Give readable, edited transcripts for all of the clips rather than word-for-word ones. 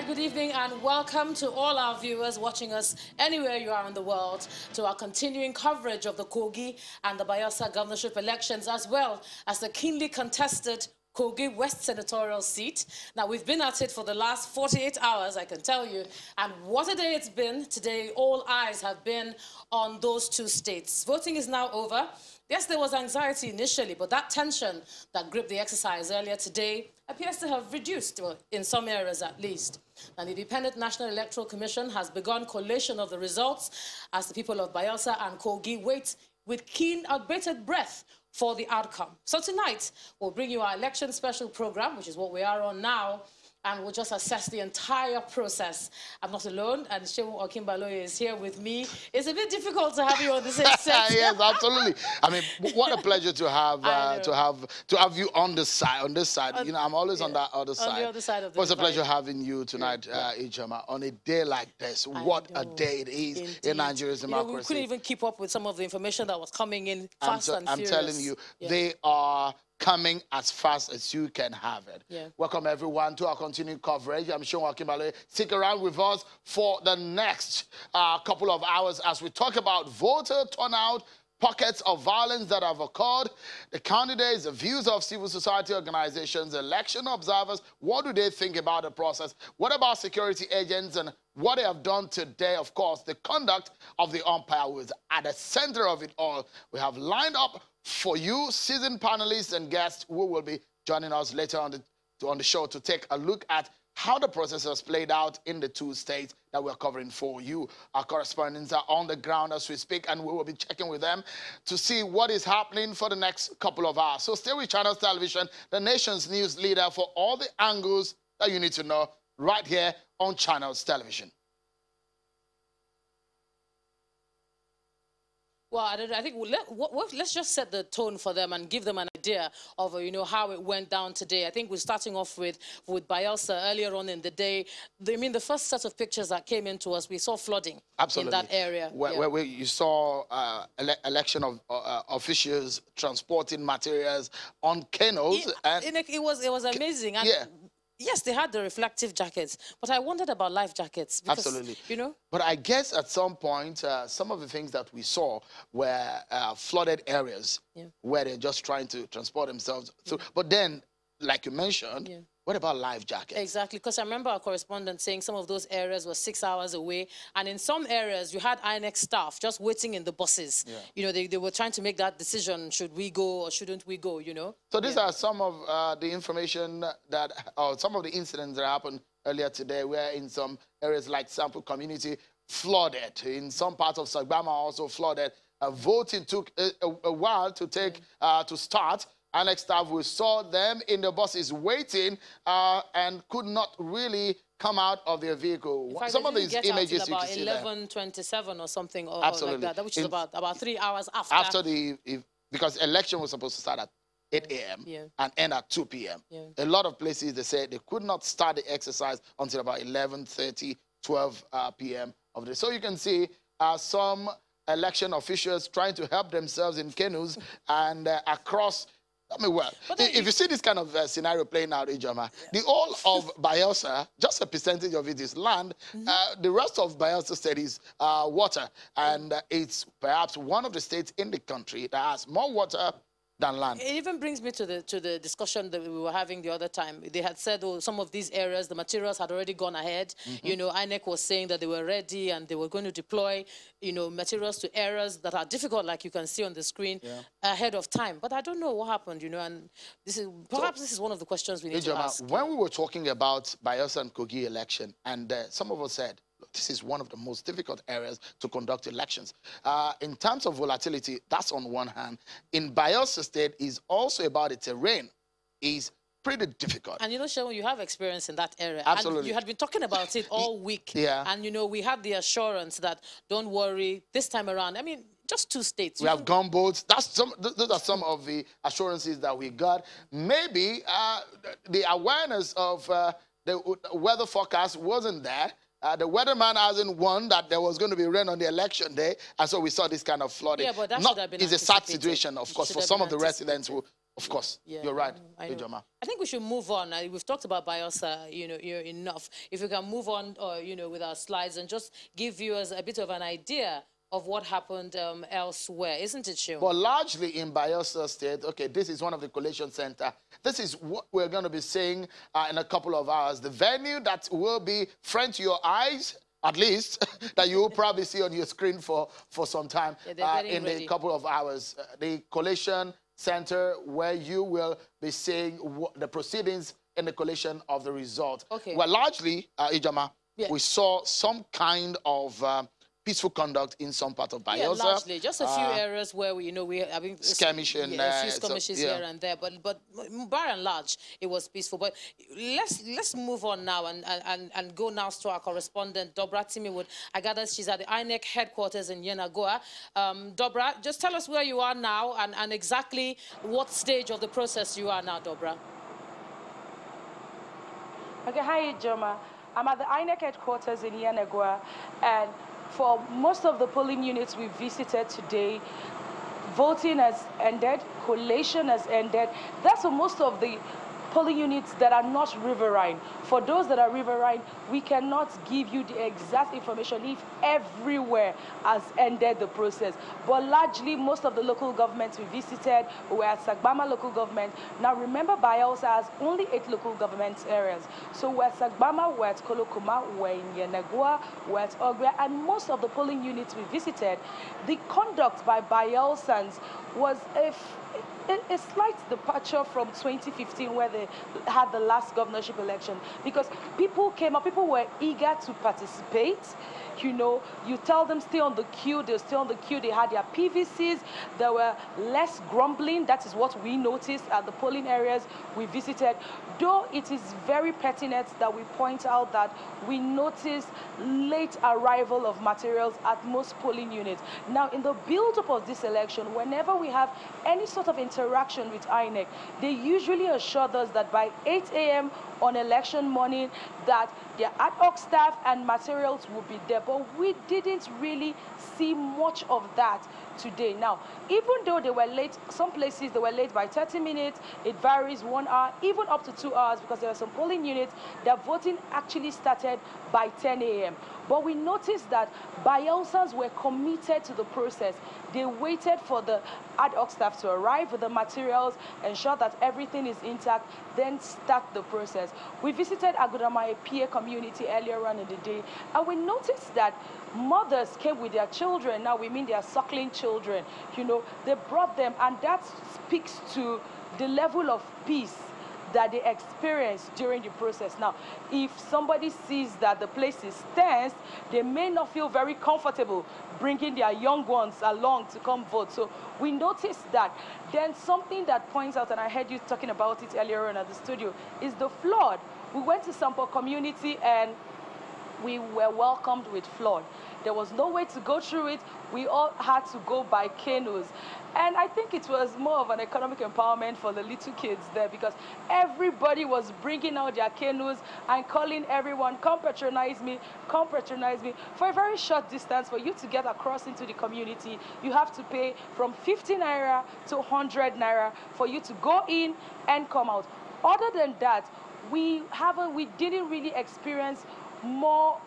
good evening, and welcome to all our viewers watching us anywhere you are in the world to our continuing coverage of the Kogi and the Bayelsa governorship elections, as well as the keenly contested Kogi West senatorial seat. Now, we've been at it for the last 48 hours, I can tell you, and what a day it's been. Today, all eyes have been on those two states. Voting is now over. Yes, there was anxiety initially, but that tension that gripped the exercise earlier today appears to have reduced, well, in some areas at least. And the Independent National Electoral Commission has begun collation of the results as the people of Bayelsa and Kogi wait with keen, bated breath for the outcome. So tonight, we'll bring you our election special program, which is what we are on now, and we'll just assess the entire process. I'm not alone, and Shehu Okimbaloye is here with me. It's a bit difficult to have you on the same set. Yes, absolutely. I mean, what a pleasure to have you on this side. You know, I'm always on that other side. On the other side of the It's a pleasure having you tonight, Ijoma, on a day like this. What a day it is. Indeed. In Nigeria's democracy. We couldn't even keep up with some of the information that was coming in fast and furious. I'm telling you, they are coming as fast as you can have it. Yeah. Welcome everyone to our continuing coverage. I'm Shehu Okimbaloye. Stick around with us for the next couple of hours as we talk about voter turnout, pockets of violence that have occurred, the candidates, the views of civil society organizations, election observers. What do they think about the process? What about security agents and what they have done today? Of course, the conduct of the umpire was at the center of it all. We have lined up for you seasoned panelists and guests who will be joining us later on the show to take a look at how the process has played out in the two states that we're covering for you. Our correspondents are on the ground as we speak, and we will be checking with them to see what is happening for the next couple of hours. So stay with Channels Television, the nation's news leader, for all the angles that you need to know right here on Channels Television. Well, I think let's just set the tone for them and give them an idea of, you know, how it went down today. I think we're starting off with Bayelsa earlier on in the day. I mean, the first set of pictures that came into us, we saw flooding. Absolutely. In that area. Where you saw election of officials transporting materials on canoes. It was amazing. And yes, they had the reflective jackets, but I wondered about life jackets. Because, absolutely. You know? But I guess at some point, some of the things that we saw were flooded areas where they're just trying to transport themselves through. But then, like you mentioned, what about life jackets? Exactly, because I remember our correspondent saying some of those areas were 6 hours away, and in some areas you had INEC staff just waiting in the buses. You know, they were trying to make that decision, should we go or shouldn't we go, you know? So these are some of the information that, or some of the incidents that happened earlier today, where in some areas like Sampou community flooded, in some parts of Sagbama also flooded. Voting took a while to take, to start. INEC staff, we saw them in the buses waiting and could not really come out of their vehicle. In fact, some of these images you can see there. About 11:27 or something, or absolutely. like that, which is about 3 hours after. After because election was supposed to start at 8 a.m. and end at 2 p.m. A lot of places, they said they could not start the exercise until about 11:30, 12 p.m. of the day. So you can see some election officials trying to help themselves in canoes and across. I mean, well, if you see this kind of scenario playing out, Ijoma, the whole of Bayelsa, just a percentage of it is land. The rest of Bayelsa state is water. And it's perhaps one of the states in the country that has more water than land. It even brings me to the discussion that we were having the other time. They had said, oh, some of these areas, the materials had already gone ahead. You know, INEC was saying that they were ready and they were going to deploy, you know, materials to areas that are difficult, like you can see on the screen, ahead of time. But I don't know what happened, you know, and this is one of the questions we need to ask. When we were talking about Bayelsa and Kogi election, and some of us said, this is one of the most difficult areas to conduct elections. In terms of volatility, that's on one hand. In Bayelsa State is also about the terrain. Is pretty difficult. And you know, Shehu, you have experience in that area. Absolutely. And you had been talking about it all week. And you know, we had the assurance that, don't worry, this time around, I mean, just two states. We have gunboats. Those are some of the assurances that we got. Maybe the awareness of the weather forecast wasn't there. The weatherman hasn't warned that there was going to be rain on the election day, and so we saw this kind of flooding. Yeah, but that should have been It's a sad situation, of course, for some of the residents who Of course, Yeah, you're right, I know. Ijoma. I think we should move on. We've talked about Bayelsa, enough. If we can move on, with our slides and just give viewers a bit of an idea of what happened elsewhere, isn't it, Seun? But largely in Bayelsa State, okay, this is one of the collation center. This is what we're going to be seeing in a couple of hours. The venue that will be front to your eyes, at least, that you will probably see on your screen for some time in a couple of hours. The collation center where you will be seeing the proceedings in the collation of the result. Okay. Well, largely, Ijoma, yeah. we saw some kind of peaceful conduct in some part of Bayelsa. Yeah, largely. Just a few areas where we having skirmishing, a few skirmishes here and there, but by and large it was peaceful. But let's move on now and go now to our correspondent Dobra Timiwood. I gather she's at the INEC headquarters in Yenagoa. Dobra, just tell us where you are now and exactly what stage of the process you are now, Dobra. Okay, hi, Joma. I'm at the INEC headquarters in Yenagoa, and for most of the polling units we visited today, voting has ended, collation has ended. That's for most of the polling units that are not riverine. For those that are riverine, we cannot give you the exact information if everywhere has ended the process. But largely, most of the local governments we visited were at Sagbama local government. Now remember, Bayelsa has only 8 local government areas. So we're at Sagbama, we're at Kolokoma, we're in Yenagoa, we're at Ogwe, and most of the polling units we visited, the conduct by Bayelsans was a slight departure from 2015, where they had the last governorship election, because people came up, people were eager to participate. You know, you tell them stay on the queue, they'll stay on the queue. They had their PVCs. There were less grumbling. That is what we noticed at the polling areas we visited. Though it is very pertinent that we point out that we noticed late arrival of materials at most polling units. Now, in the build-up of this election, whenever we have any sort of interaction with INEC, they usually assured us that by 8 a.m. on election morning, that their ad hoc staff and materials will be there. But we didn't really see much of that today. Now, even though they were late, some places they were late by 30 minutes, it varies 1 hour, even up to 2 hours, because there are some polling units that voting actually started by 10 a.m. But we noticed that Bayelsans were committed to the process. They waited for the ad hoc staff to arrive with the materials, ensure that everything is intact, then start the process. We visited Agudama, a PA community earlier on in the day, and we noticed that mothers came with their children. Now we mean their suckling children. You know, they brought them, and that speaks to the level of peace that they experience during the process. Now, if somebody sees that the place is tense, they may not feel very comfortable bringing their young ones along to come vote. So we noticed that. Then something that points out, and I heard you talking about it earlier on at the studio, is the flood. We went to Sampou community and we were welcomed with flood. There was no way to go through it. We all had to go by canoes. And I think it was more of an economic empowerment for the little kids there, because everybody was bringing out their canoes and calling everyone, come patronize me, come patronize me. For a very short distance, for you to get across into the community, you have to pay from 50 naira to 100 naira for you to go in and come out. Other than that, we didn't really experience more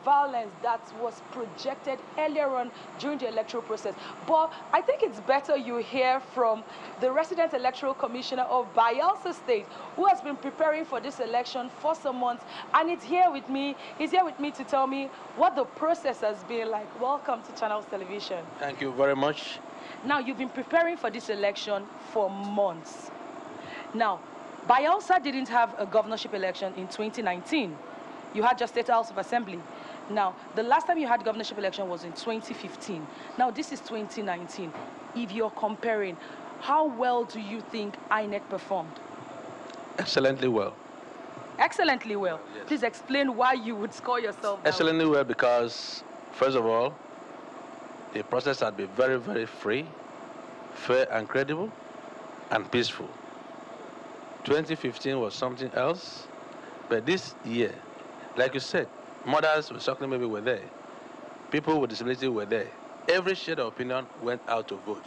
violence that was projected earlier on during the electoral process. But I think it's better you hear from the resident electoral commissioner of Bayelsa State, who has been preparing for this election for some months, and he's here with me to tell me what the process has been like. Welcome to Channels Television. Thank you very much. Now, you've been preparing for this election for months. Now, Bayelsa didn't have a governorship election in 2019. You had your State House of Assembly. Now, the last time you had governorship election was in 2015. Now, this is 2019. If you're comparing, how well do you think INEC performed? Excellently well. Excellently well. Yes. Please explain why you would score yourself. Excellently well because, first of all, the process had been very, very free, fair and credible, and peaceful. 2015 was something else, but this year, like you said, mothers with suckling baby were there. People with disability were there. Every shade of opinion went out to vote.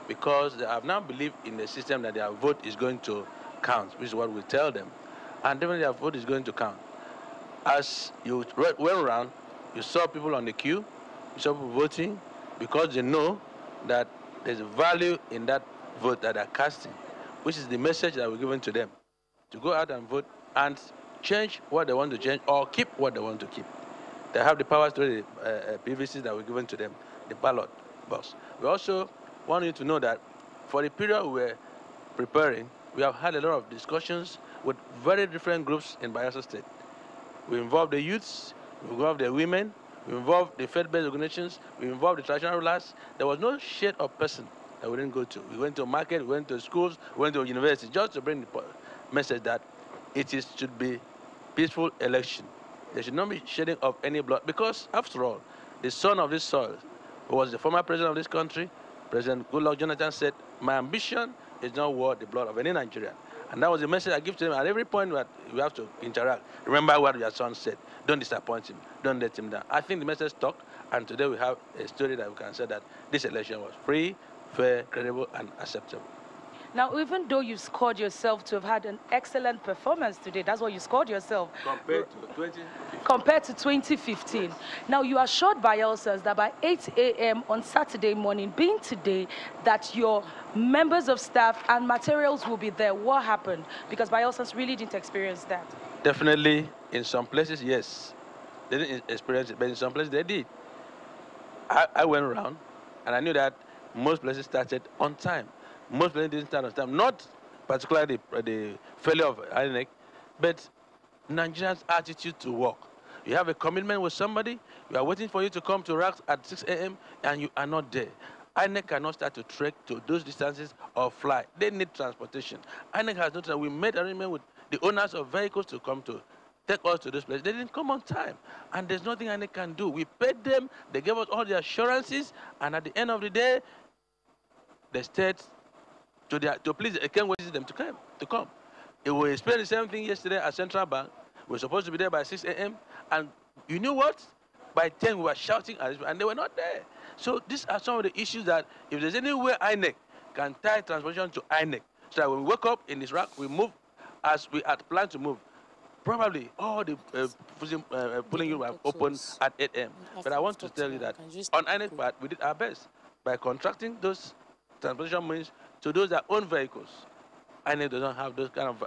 because they have now believed in the system that their vote is going to count, which is what we tell them. And definitely their vote is going to count. As you went around, you saw people on the queue, you saw people voting, because they know that there's value in that vote that they're casting, which is the message that we're giving to them, to go out and vote and change what they want to change or keep what they want to keep. They have the powers to the PVCs that we're giving to them, the ballot box. We also want you to know that for the period we're preparing, we have had a lot of discussions with very different groups in Bayelsa State. We involve the youths, we involve the women, we involve the faith-based organizations, we involve the traditional rulers. There was no shade of person that we didn't go to. We went to market, we went to schools, we went to universities, just to bring the message that should be peaceful election. There should not be shedding of any blood, because after all, the son of this soil, who was the former president of this country, President Goodluck Jonathan, said, my ambition is not worth the blood of any Nigerian. And that was the message I give to him at every point that we have to interact. Remember what your son said. Don't disappoint him. Don't let him down. I think the message stuck, and today we have a story that we can say that this election was free, fair, credible, and acceptable. Now, even though you scored yourself to have had an excellent performance today, that's what you scored yourself. Compared to 2015. Compared to 2015. Yes. Now, you assured Bayelsas that by 8 a.m. on Saturday morning, being today, that your members of staff and materials will be there. What happened? Because Bayelsas really didn't experience that. Definitely, in some places, yes. They didn't experience it, but in some places they did. I went around, and I knew that most places started on time. Most places didn't start on time. Not particularly the failure of INEC, but Nigerians' attitude to work. You have a commitment with somebody, you are waiting for you to come to RACS at 6 a.m., and you are not there. INEC cannot start to trek to those distances or fly. They need transportation. INEC has noticed that we made arrangement with the owners of vehicles to come to take us to this place. They didn't come on time, and there's nothing INEC can do. We paid them, they gave us all the assurances, and at the end of the day, the state, to please, I can't wait for them to come. We experienced the same thing yesterday at Central Bank. We were supposed to be there by 6 a.m., and you know what? By 10, we were shouting, and they were not there. So these are some of the issues that if there's any way INEC can tie transportation to INEC, so that when we wake up in this rack, we move as we had planned to move. Probably all the polling units were open at 8 a.m. But I want to tell you that on INEC part, we did our best by contracting those transportation means to those that own vehicles. INEC doesn't have those kind of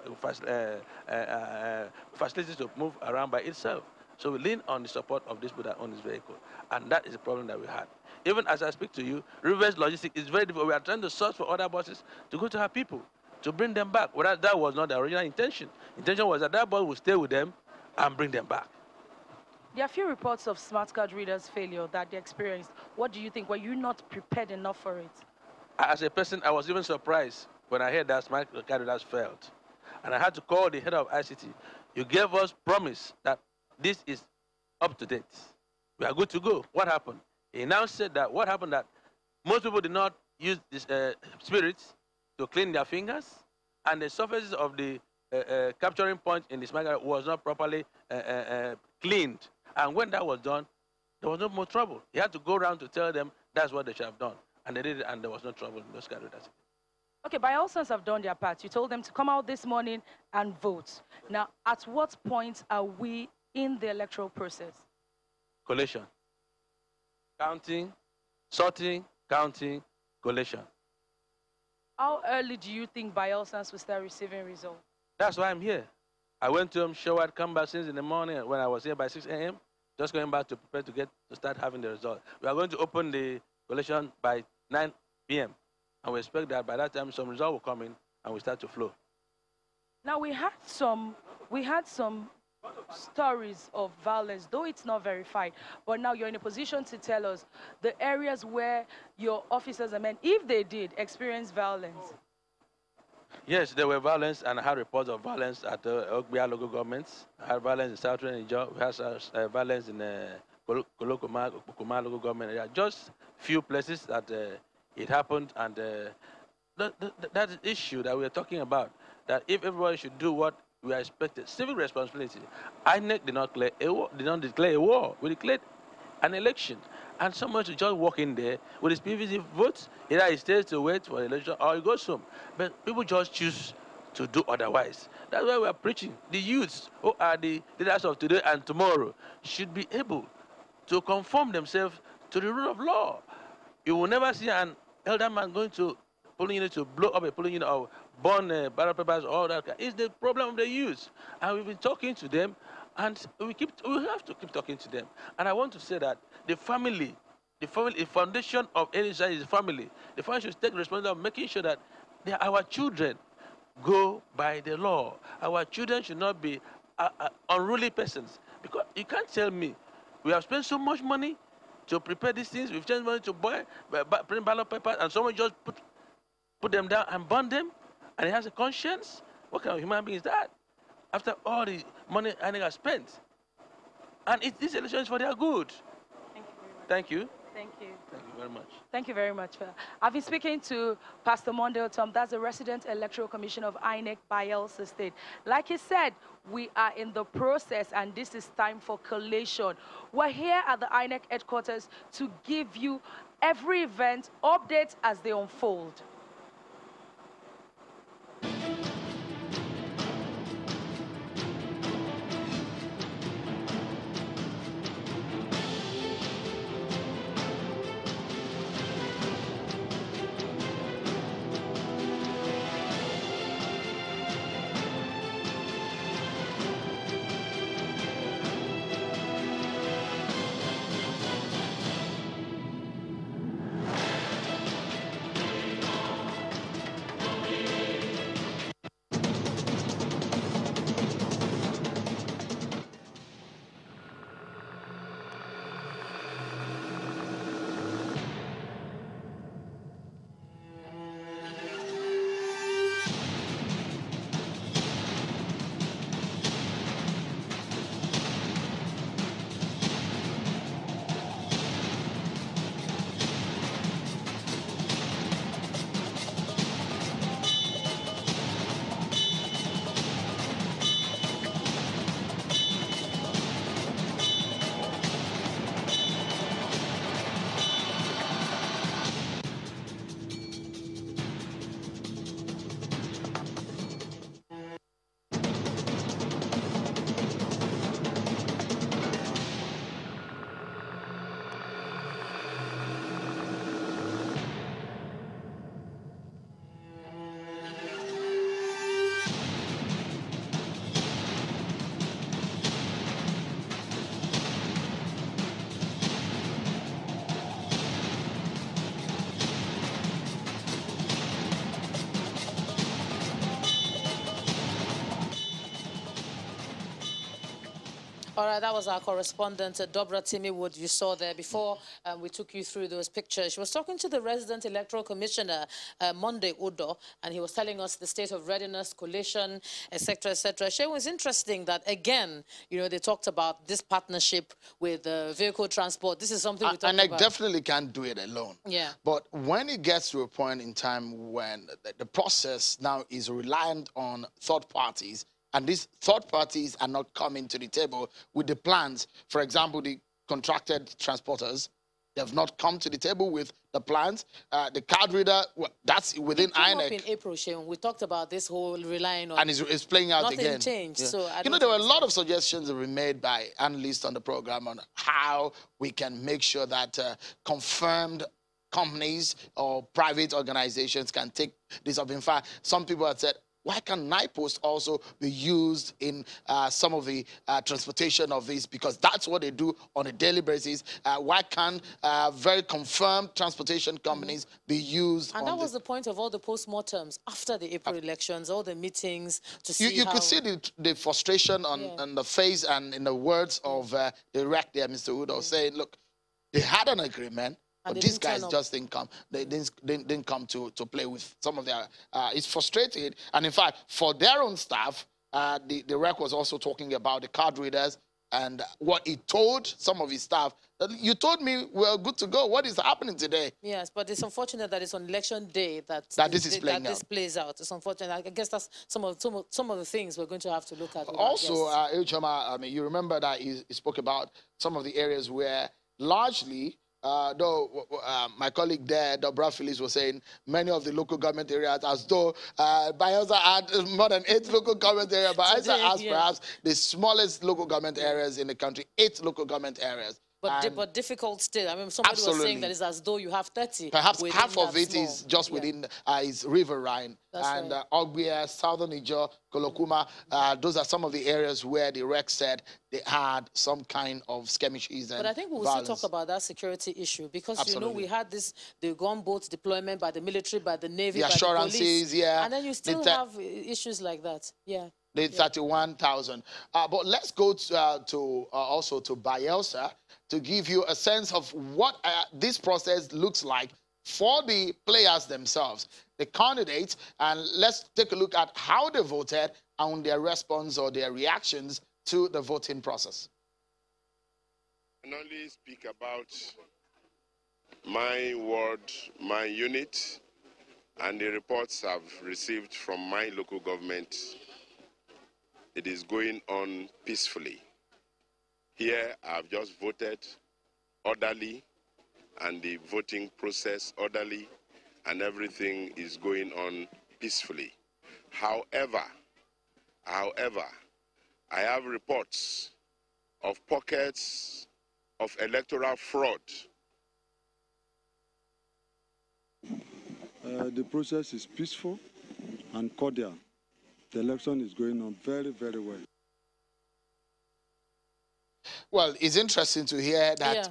facilities to move around by itself. So we lean on the support of these people that own this vehicle. And that is the problem that we had. Even as I speak to you, reverse logistics is very difficult. We are trying to search for other buses to go to our people, to bring them back. Whereas that was not the original intention. The intention was that that bus would stay with them and bring them back. There are a few reports of smart card readers' failure that they experienced. What do you think? Were you not prepared enough for it? As a person, I was even surprised when I heard that smart card readers failed. And I had to call the head of ICT. You gave us promise that this is up to date. We are good to go. What happened? He now said that what happened that most people did not use this spirits to clean their fingers, and the surfaces of the capturing point in the smart card was not properly cleaned. And when that was done, there was no more trouble. He had to go around to tell them that's what they should have done. And they did it, and there was no trouble in those card readers. Okay, Bayelsas have done their part. You told them to come out this morning and vote. Now, at what point are we in the electoral process? Collation. Counting, sorting, counting, collation. How early do you think Bayelsas will start receiving results? That's why I'm here. I went to him, showered, come back since in the morning when I was here by 6 a.m., just going back to prepare to start having the result. We are going to open the collation by 9 p.m. And we expect that by that time some result will come in and we start to flow. Now we had some stories of violence, though it's not verified. But now you're in a position to tell us the areas where your officers and men, if they did experience violence. Yes, there were violence, and I had reports of violence at the Ogbia local governments. I had violence in Southern Niger. We had violence in Kolokoma local government area. Just few places that it happened, and that is the issue that we are talking about. That if everybody should do what we are expected, civic responsibility. INEC did not declare a war. We declared an election, And someone should just walk in there with his PVC votes. Either he stays to wait for the election or he goes home. But people just choose to do otherwise. That's why we are preaching. The youths who are the leaders of today and tomorrow should be able to conform themselves to the rule of law. You will never see an elder man going to polling unit to blow up a polling unit or burn ballot papers, all that. It's the problem of the youth. And we've been talking to them, and we have to keep talking to them. And I want to say that the foundation of any society is family. The family should take responsibility of making sure that our children go by the law. Our children should not be unruly persons. Because you can't tell me, we have spent so much money to prepare these things, we've spent money to print ballot papers, and someone just put them down and burn them, and he has a conscience? What kind of human being is that? After all the money INEC has spent. And this election is for their good. Thank you. Thank you. Thank you very much. Thank you very much. I've been speaking to Pastor Mondale Tom, that's the Resident Electoral Commission of INEC Bayelsa State. Like he said, we are in the process and this is time for collation. We're here at the INEC headquarters to give you every event updates as they unfold. All right, that was our correspondent, Dobra Timiwood, you saw there before we took you through those pictures. She was talking to the Resident Electoral Commissioner, Monday Udo, and he was telling us the state of readiness, collation, etc., etc. It was interesting that, again, you know, they talked about this partnership with vehicle transport. This is something we talked about. And I definitely can't do it alone. Yeah. But when it gets to a point in time when the process now is reliant on third parties, and these third parties are not coming to the table with the plans. For example, the contracted transporters, they have not come to the table with the plans. The card reader, well, that's within INEC. Up in April, Sheon, we talked about this whole relying on... And it's playing out again. Nothing changed. Yeah. So you know, there were a lot of suggestions that were made by analysts on the program on how we can make sure that confirmed companies or private organizations can take this up. In fact, some people have said, why can NIPOST also be used in some of the transportation of this? Because that's what they do on a daily basis. Why can't very confirmed transportation companies be used? And that was the point of all the postmortems after the April elections, all the meetings to see you could see the frustration on the face and in the words of the rec there, Mr. Udo, saying, look, they had an agreement. But these guys just didn't come. They didn't come to play with some of their... it's frustrated. And in fact, for their own staff, the rec was also talking about the card readers and what he told some of his staff. You told me we're good to go. What is happening today? Yes, but it's unfortunate that it's on election day that this plays out. It's unfortunate. I guess that's some of the things we're going to have to look at. Also, Choma, I mean, you remember that he spoke about some of the areas where largely Though my colleague there, Dobra Phillips, was saying many of the local government areas, as though Bayelsa had more than 8 local government areas. Bayelsa has perhaps the smallest local government areas in the country, 8 local government areas. But difficult still. I mean, somebody was saying that it's as though you have 30. Perhaps half of it is just within is riverine. And Ogbia, Southern Niger, Kolokuma, those are some of the areas where the REC said they had some kind of skirmishes and But I think we will still talk about that security issue because, you know, we had the gunboat deployment by the military, by the Navy, by the police. And then you still have issues like that. The 31,000. But let's go to also to Bayelsa to give you a sense of what this process looks like for the players themselves, the candidates, and let's take a look at how they voted and their response or their reactions to the voting process. I can only speak about my ward, my unit, and the reports I've received from my local government. It is going on peacefully. Here, I've just voted orderly, and the voting process orderly, and everything is going on peacefully. However, I have reports of pockets of electoral fraud. The process is peaceful and cordial. The election is going on very, very well. Well, it's interesting to hear that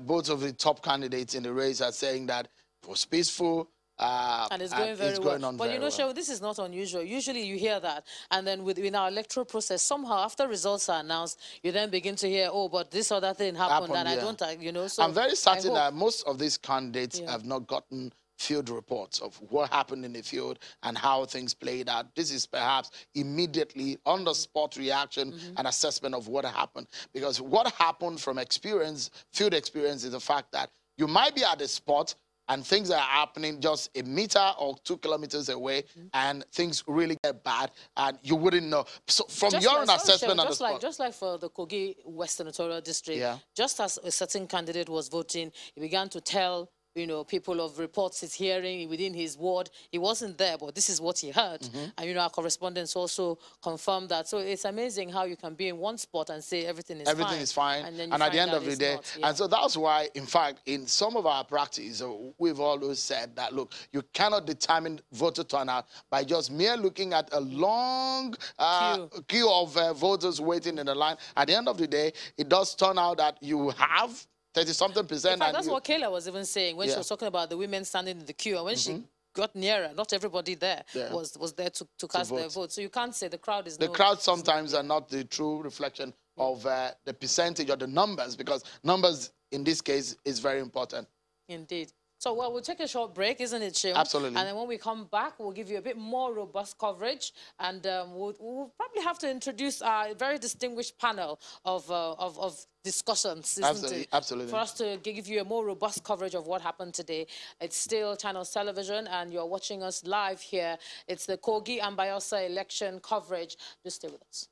both of the top candidates in the race are saying that it was peaceful. And it's going very well. But you know, Shehu, this is not unusual. Usually you hear that. And then within our electoral process, somehow after results are announced, you then begin to hear, oh, but this or that thing happened. And I don't, you know. So I'm very certain that most of these candidates have not gotten field reports of what happened in the field and how things played out. This is perhaps immediately on-the-spot reaction and assessment of what happened. Because what happened from experience, field experience, is the fact that you might be at the spot and things are happening just a meter or 2 kilometers away, and things really get bad, and you wouldn't know. So from your own assessment on the spot. Just like for the Kogi Western Electoral District, just as a certain candidate was voting, he began to tell, you know, people of reports he's hearing within his ward. He wasn't there, but this is what he heard. And, you know, our correspondents also confirmed that. So it's amazing how you can be in one spot and say everything is fine. Everything is fine. And at the end of the day, and so that's why, in fact, in some of our practice, we've always said that, look, you cannot determine voter turnout by just mere looking at a long queue of voters waiting in the line. At the end of the day, it does turn out that you have 30-something%. In fact, that's what Kayla was even saying when she was talking about the women standing in the queue. And when she got nearer, not everybody there was there to cast their vote. So you can't say the crowd is... The crowd sometimes are not the true reflection of the percentage or the numbers, because numbers in this case is very important. Indeed. So, well, we'll take a short break, isn't it, Shehu? Absolutely. And then when we come back, we'll give you a bit more robust coverage. And we'll probably have to introduce our very distinguished panel of discussions, isn't it? Absolutely. For us to give you a more robust coverage of what happened today. It's still Channels Television, and you're watching us live here. It's the Kogi and Bayelsa election coverage. Just stay with us.